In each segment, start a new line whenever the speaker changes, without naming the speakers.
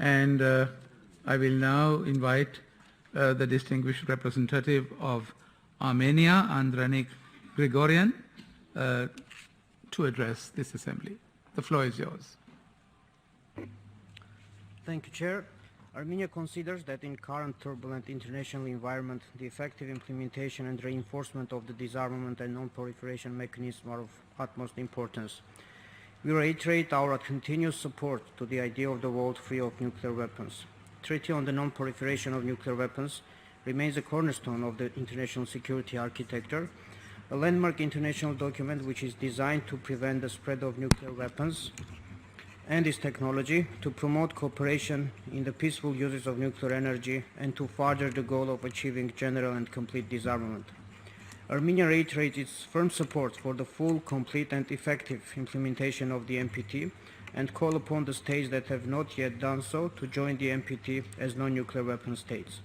And I will now invite the distinguished representative of Armenia, Andranik Grigoryan, to address this assembly. The floor is yours.
Thank you, Chair. Armenia considers that in current turbulent international environment, the effective implementation and reinforcement of the disarmament and non-proliferation mechanism are of utmost importance. We reiterate our continuous support to the idea of the world free of nuclear weapons. The Treaty on the Non-Proliferation of Nuclear Weapons remains a cornerstone of the international security architecture, a landmark international document which is designed to prevent the spread of nuclear weapons and its technology, to promote cooperation in the peaceful uses of nuclear energy, and to further the goal of achieving general and complete disarmament. Armenia reiterates its firm support for the full, complete and effective implementation of the NPT and call upon the states that have not yet done so to join the NPT as non-nuclear weapon states.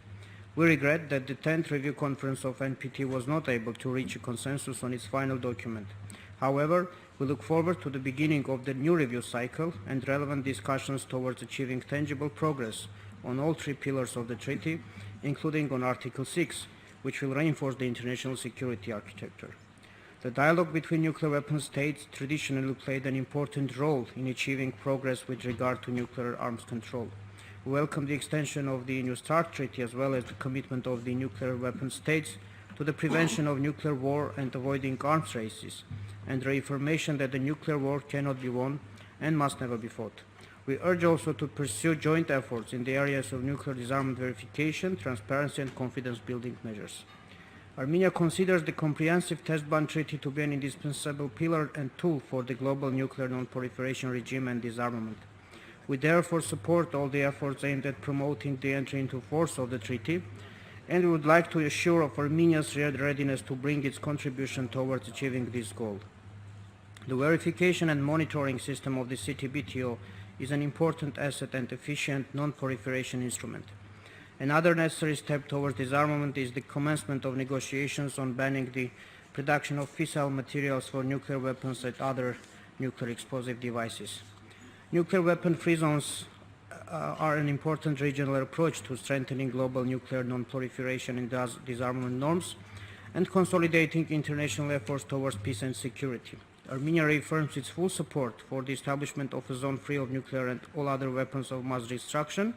We regret that the 10th Review Conference of NPT was not able to reach a consensus on its final document. However, we look forward to the beginning of the new review cycle and relevant discussions towards achieving tangible progress on all three pillars of the treaty, including on Article 6, which will reinforce the international security architecture. The dialogue between nuclear weapon states traditionally played an important role in achieving progress with regard to nuclear arms control. We welcome the extension of the New START Treaty as well as the commitment of the nuclear weapon states to the prevention of nuclear war and avoiding arms races, and reaffirmation that the nuclear war cannot be won and must never be fought. We urge also to pursue joint efforts in the areas of nuclear disarmament verification, transparency and confidence-building measures. Armenia considers the Comprehensive Test Ban Treaty to be an indispensable pillar and tool for the global nuclear non-proliferation regime and disarmament. We therefore support all the efforts aimed at promoting the entry into force of the treaty, and we would like to assure of Armenia's readiness to bring its contribution towards achieving this goal. The verification and monitoring system of the CTBTO is an important asset and efficient non-proliferation instrument. Another necessary step towards disarmament is the commencement of negotiations on banning the production of fissile materials for nuclear weapons and other nuclear explosive devices. Nuclear weapon-free zones are an important regional approach to strengthening global nuclear non-proliferation and disarmament norms and consolidating international efforts towards peace and security. Armenia reaffirms its full support for the establishment of a zone free of nuclear and all other weapons of mass destruction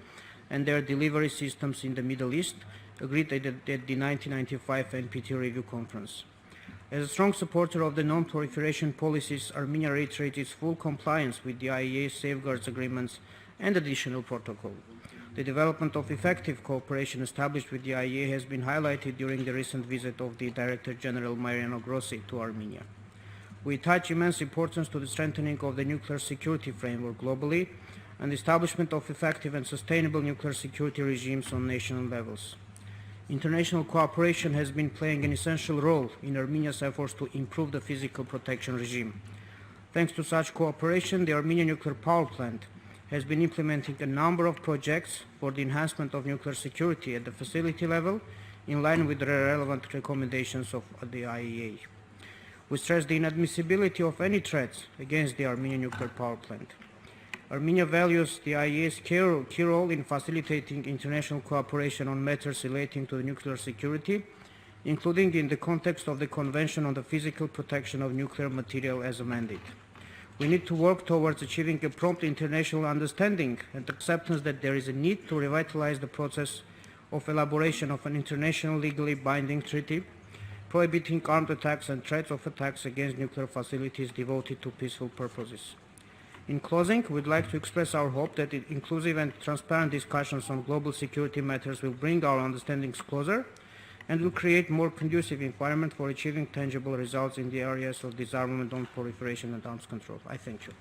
and their delivery systems in the Middle East, agreed at the 1995 NPT Review Conference. As a strong supporter of the non-proliferation policies, Armenia reiterates its full compliance with the IAEA safeguards agreements and additional protocol. The development of effective cooperation established with the IAEA has been highlighted during the recent visit of the Director General Mariano Grossi to Armenia. We attach immense importance to the strengthening of the nuclear security framework globally and the establishment of effective and sustainable nuclear security regimes on national levels. International cooperation has been playing an essential role in Armenia's efforts to improve the physical protection regime. Thanks to such cooperation, the Armenian nuclear power plant has been implementing a number of projects for the enhancement of nuclear security at the facility level, in line with the relevant recommendations of the IAEA. We stress the inadmissibility of any threats against the Armenian nuclear power plant. Armenia values the IAEA's key role in facilitating international cooperation on matters relating to nuclear security, including in the context of the Convention on the Physical Protection of Nuclear Material as amended. We need to work towards achieving a prompt international understanding and acceptance that there is a need to revitalize the process of elaboration of an international legally binding treaty prohibiting armed attacks and threats of attacks against nuclear facilities devoted to peaceful purposes. In closing, we'd like to express our hope that inclusive and transparent discussions on global security matters will bring our understandings closer and will create a more conducive environment for achieving tangible results in the areas of disarmament, non-proliferation and arms control. I thank you.